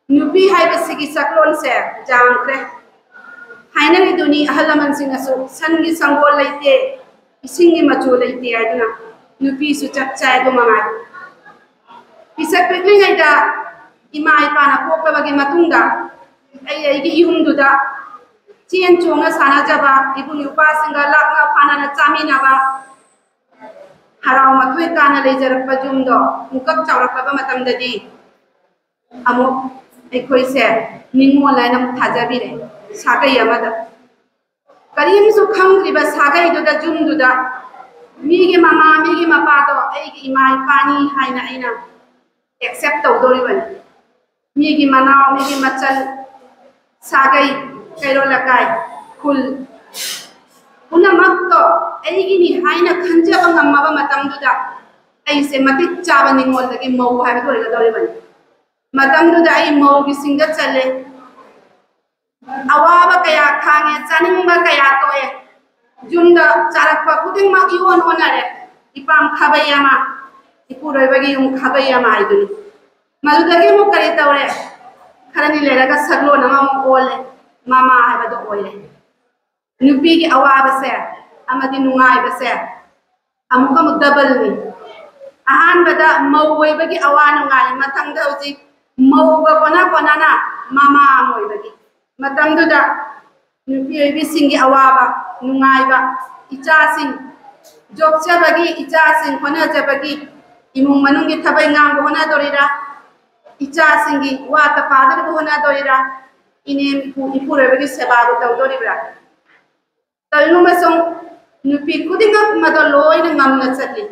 नुपी हाइबसिगी सकलोन से जांग्रे हाइनरी दुनी अहलमन सिंगसु सनगी संगोल लेते इसिंगी मचो लेते आइदुना नुपी सु चच्चाय दो ममाय पिसक पिकलिंग आइदा इमा इपाना पोकबगी मतुंगा आई युमदुदा चेन चोंगा सानाजबा इबुंग युपासिंगा लाकना फानाना चामिनाबा हराव मथुई काना लेजरकबा जुमदो मुकक चावरकबा मतमददी अमुक एकोइसे निंगोल लाइनम थाजाबिरे सागै अमदा करीमसु खंग्रिबा सागैदुदा जुमदुदा मीगे मामा मीगे मपादो एगी इमा इपानी हाइना आइना एक्सेप्ट तौदोरिबन मीगे मनाव मीगे मचल सागै कैरो लकाय खुल पुनमक्तो एगिनी हाइना खंजबा ngаммaba matamduda aise matik chaba ningol lagi mau habi doriga doriban matamduda ai mau gi singa chale awaba kaya khange chaningba kaya toye jumda charakpa kuding ma iwon onare ipam khabayama ipuroibagi yung khabayama aiduni maludagi mo kari tawre kharani leraga saglo nama mo ole mama haibado oye nupi gi awaba se amadi nungai base amuka mu double ni ahan bada mawoi bagi awan ngai matang da uji mau ga kona na mama moi bagi matang da nupi bi singi awaba nungai ba icha sing jokcha bagi icha sing kona ja bagi imung manungi thabai ngang hona dorira icha singi wa ta father hona dorira inem ipure bagi seba go taw doribra talu masong nupi kudinga mado loy na ngamna chali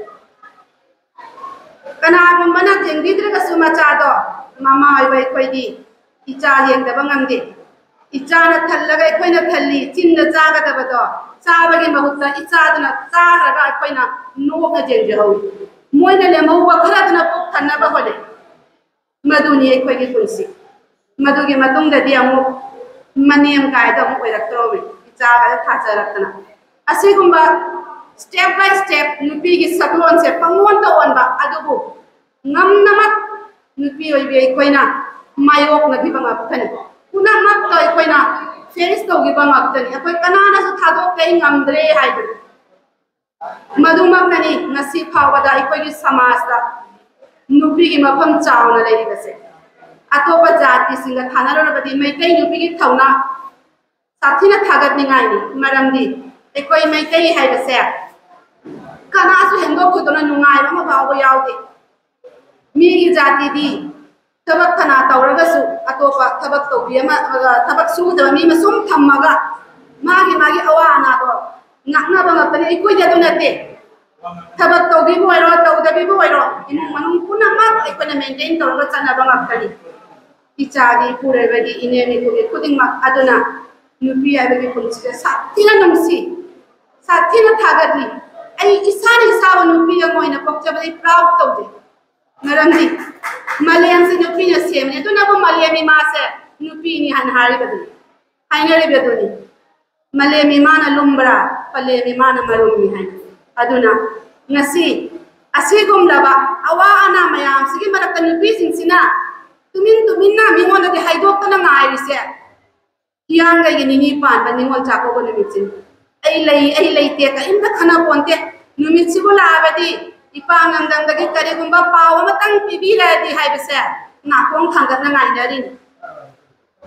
kana mana jengdidre ka sumacha do mama ai bai khoidi icha yeng da bangamde icha na thallaga khoina thalli chinna chaga da bado chabagi mahutta icha duna chaga ga khoina no ga jeng ho moina le mau ba khara duna pok thanna ba hole maduni ai khoigi kunsi madugi matung da diamu maniam kai da mo irak trobi icha ga thacharakna asigumba step by step nupi gi saklon se pangon to onba adubu ngamnamat nupi oi be koina mayok na bi banga thani kuna mak to koina face to gi banga thani akoi kanana su thado kai ngamdre haidu madumak nani ngasi phawada ikoi gi samaj da nupi gi mafam chauna leiri base atopa jati singa thanaro badi mai kai nupi gi thauna sathina thagat ningai ni maramdi ekoi mai kai hai base kana su hendo khudona nungai ma bawo yaude mi gi jati di tabak thana tawraga su atopa tabak tobi ma tabak su da mi masum thammaga magi awana do ngakna ba ngapani ekoi da do nate tabak tobi boiro tawda bi boiro inu manung kuna ma ekoi na maintain tawraga chana ba ngapani ichagi pure bagi ine mi ko kuding ma aduna nupi ai bagi kunsi sathina namsi sathina thagadi ai isani sawa nupi ya moina pokchabali proud tawde maramdi maliam se nupi na semne to na bo maliami ma se nupi ni han hari badu ainari beduni maliami mana lumbra palemi mana marumi hai aduna ngasi asigum laba awa ana mayam sigi marakta nupi sinsina tumin na mingon de haidok na ngai se yang ga ni pan ba ningol chako bo nimitsin ai lei te ka inda khana ponte numit sibula abadi ipang nandang dagi kare gumba pawa matang pibi la di hai bese na kong thangat na ngai darin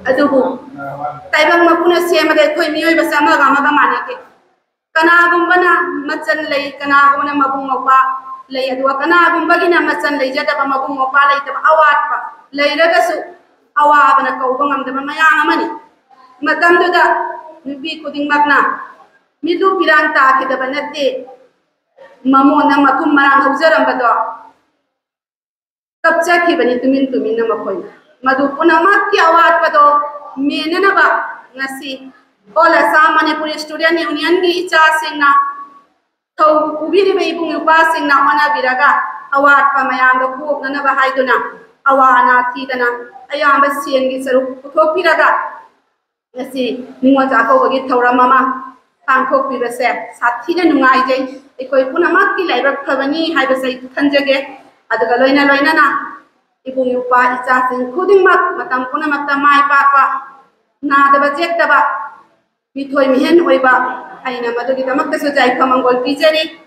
adubu taibang mapuna sema de khoi mioi basa ma ga ma ba mane ke kana gumba na machan lei kana gumna mabung opa lei adu kana gumba gi na machan lei jada ba mabung opa lei ta awat pa lei raga su awa bana ko bangam de ma yang amani matam da nubi kuding magna midu piranta ke da banate mamo na matum marang haujaram bado kapcha ki bani tumin na makoi madu punama ki awat bado menana ba ngasi ola samane puri student union gi icha singna thau ubiri be ibung upa singna mana biraga awat pa mayam do khop na ba haiduna awana thidana ayam ba siengi saru thopiraga ngasi ningwa ja ko bagi thawra mama tangkhok pi base sathina nungai jai ekoi punama ki laibak thabani hai base thanjage adaga loina na ibung yupa ichasin khudingmak matam punamakta mai pakpa nadaba jektaba mithoi mihen oiba aina madugi damakta su jai phamangol pijari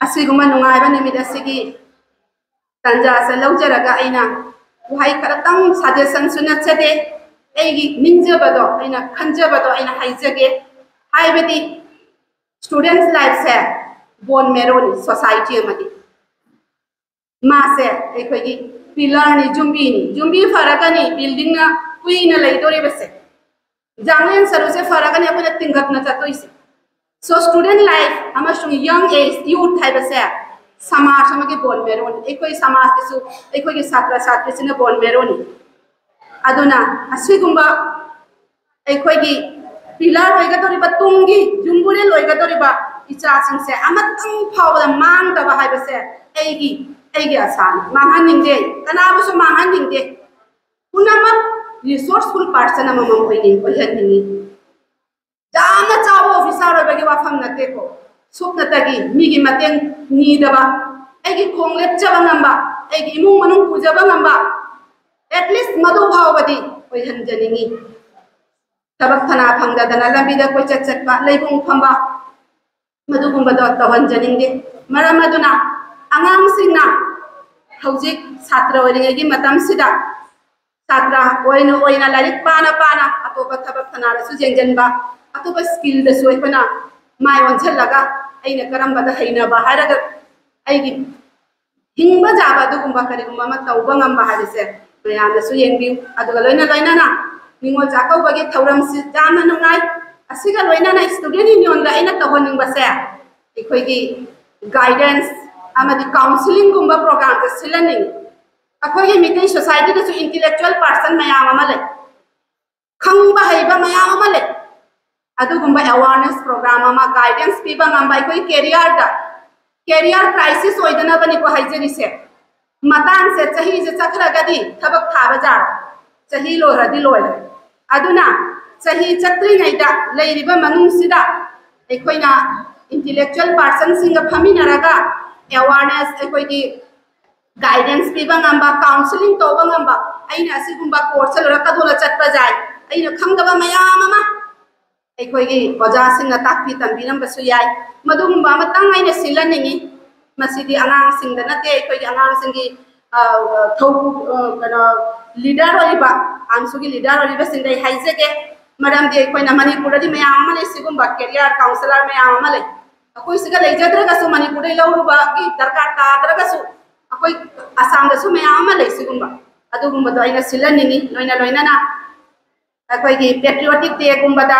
asiguma nungaiba nimit asigi tanja sa laujaraga aina wahai karatang suggestion sunachade aigi ninjabado aina khanjabado aina haijage haibadi students life se bone marrow society amadi मासे एकोगी pillar नि zombie फरकनी building ना कुइना लैदोरे बसे जांगलेन सरो से फरकनी अपन तिंगत न चतोइसे सो स्टूडेंट लाइफ अमसुंग यंग एज यूथ थाइ बसे समाज समगे बोल मेरोन एकोई समाज तिसु एकोगी छात्र छात्री सिने बोल मेरोनी अदुना असिगुंबा एकोगी पिलर होइगा तोरिबा तुंगी जुम्बुरे लोइगा तोरिबा इचा सिंसे अमतंग फावदा मांग दबा हाइ बसे एगी आसान मांगन निंगे कनाबसु मांगन निंगे पुनमक रिसोर्सफुल पर्सन अमम होइनि होइहन्नि जाना चाव ऑफिसर होबगे वाफम नते को सुप नतगी मिगी मतें नीदबा एगी खोंगलेप जबा नंबा एगी इमुंग मनुंग पुजबा नंबा एटलीस्ट मधु भावबदी होइहनजनिंगी तबक थना फंगदना लंबिदा कोइ चचटबा लेबुंग फंबा मधु गुंबदो तहनजनिंगे मरमदुना आंगाम सिंना हौजिक छात्र ओइरिंगेगी मतम सिदा छात्र ओइना लाइक पाना अतोप थबक थनारसु जेंजनबा अतोप स्किल दसु एपना माय ओनछलगा अइना करमबदा हैनबा हारगा अइगी हिंबा जाबा दुगुंबा करिगुंबा म तौबा ngamba हारिसे मयानसु येंबि अदुगा लोइना ना निंगोल जाकौबगे थौरम सि जाना नुंगाई असिगा लोइना ना स्टूडेंट यूनियन दा अइना तहनिंगबासे एखोइगी guidance amadi counseling gumba program ta silani akhoi mitai society da su intellectual person mayam amale khangba haiba mayam amale adu gumba awareness program ama guidance piba ngamba koi career crisis oidana bani ko haijeri se matan se chahi je chakhra gadi thabak thaba jar chahi lo radi loy aduna chahi chatri naida leiriba manung sida ekoina intellectual person singa phamina raga awareness एकोगी guidance पीबा ngamba counseling तोबा ngamba अइना सिगुंबा course लरा कदोला चटपा जाय अइना खंगदबा मयाम अमा एकोगी ओजा सिंना ताकपि तंबिनम बसु याय मदुंबा मतंग अइना सिलनिंगी मसिदि अंगांग सिंगदा नते एकोगी अंगांग सिंगी थौबु कनो लीडर ओइबा आंसुगी लीडर ओइबा सिंदै हाइजेगे मरम दे एकोइना मणिपुर दि मयाम अमा सिगुंबा कैरियर काउंसलर मयाम अमा ले अकोई सिगा लेजद्रगसु मणिपुर लौरुबा की दरकार ताद्रगसु अकोई आसाम दसु मयाम लेसिगुंबा अदुगुंबदो आइना सिलनिनी लोइना ना अकोई की पेट्रियोटिक डे गुंबदा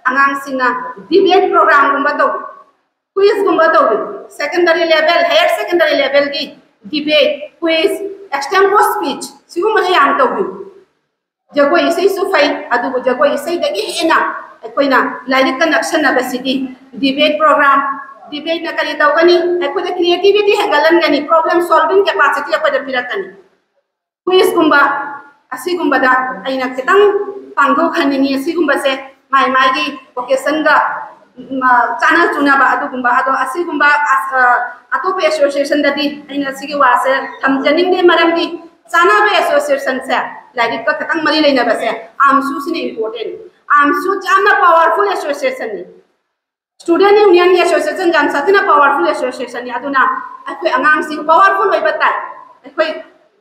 अंगांग सिंगा डिबेट प्रोग्राम गुंबा तो क्विज गुंबा तो secondary level higher secondary level की डिबेट क्विज एक्सटेम्पोर स्पीच सिगुंबा याम तो जगोई इसै सुफै अदुगु जगोई इसै दगी हेना अकोइना लाइक कनेक्शन नबसिदी डिबेट प्रोग्राम डिबेट न करी तौगनी अकोइदा क्रिएटिविटी हेंगलनगनी प्रॉब्लम सॉल्विंग कैपेसिटी अकोइदा पिरकनी क्विज गुंबा असिगुंबदा अइना खितंग पांगो खनिनी असिगुंबसे माय मायगी वोकेशन गा चाना चुनाबा अदुगुंबा अदो असिगुंबा अतोप एसोसिएशन ददी अइना सिगी वासे थमजनिंग दे मरमदी चाना बे एसोसिएशन से लाइक का खतंग मरी लेना बसे आमसु सिने इंपोर्टेंट आमसु जाना पावरफुल एसोसिएशन नि स्टूडेंट यूनियन एसोसिएशन जान साथिना पावरफुल एसोसिएशन नि अदुना अखोय अंगांग सिंग पावरफुल होइबा ताय अखोय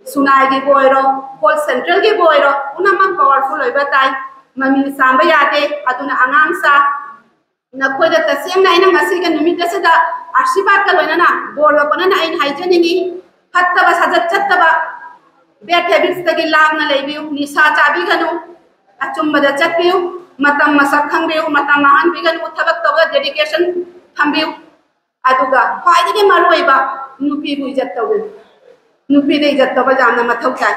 सुनाय गे बोयरो कोल सेंट्रल गे बोयरो उनामा पावरफुल होइबा ताय ममी सांबा याते अदुना अंगांग सा नखोय द तसेम नाइना ngasi ga numit da आशीर्वाद का लोइना ना बोर्ड अपन ना आइन हाइजेनिंग फत्तबा सजत चत्तबा बेट हैबिट्स तगी लाभ न लेबिउ निशा चाबी गनु अचुम्बदा चटबिउ मतम मसक खंबिउ मतम महान बिगनु थबक तब डेडिकेशन थंबिउ अदुगा फाइदे मरोइबा नुपी बु इज्जत तब नुपी दे इज्जत तब जाना मथौ ता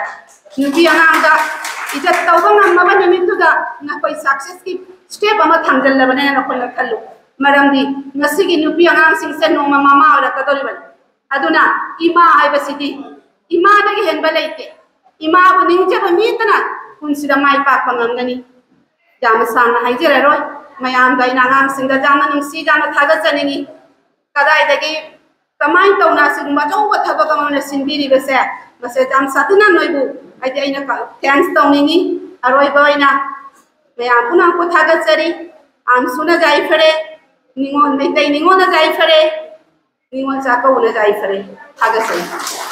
नुपी अनांगा इज्जत तब नमबा निमित्तुदा न कोई सक्सेस की स्टेप अमा थंगल लबने न कोन खल्लु मरमदी नसिगी नुपी अनांग सिंग से नो मामा और कदोरिबन अदुना इमा हाइबसिदी इमा दगी हेनबा लेते इमा बु निंजे बमीतना कुनसिदा माइ पाक पंगंगनी जाम सांग हाइजरे रोय मयाम दैना अनांग सिंग दा जाना नुसी जाना थागा चनिनी कदाय दगी कमाई तौना सिगुम्बा चौबा थबक अमना सिनबिरिबसे मसे जाम सातुना नोइबु आइदि आइना थैंक्स तौनिंगी अरोइबा ओइना मयाम पुना को थागतसरी आम सुना जाइफरे निंगोन मेतै निंगोना जाइफरे निंगोन चाको उना जाइफरे थागतसरी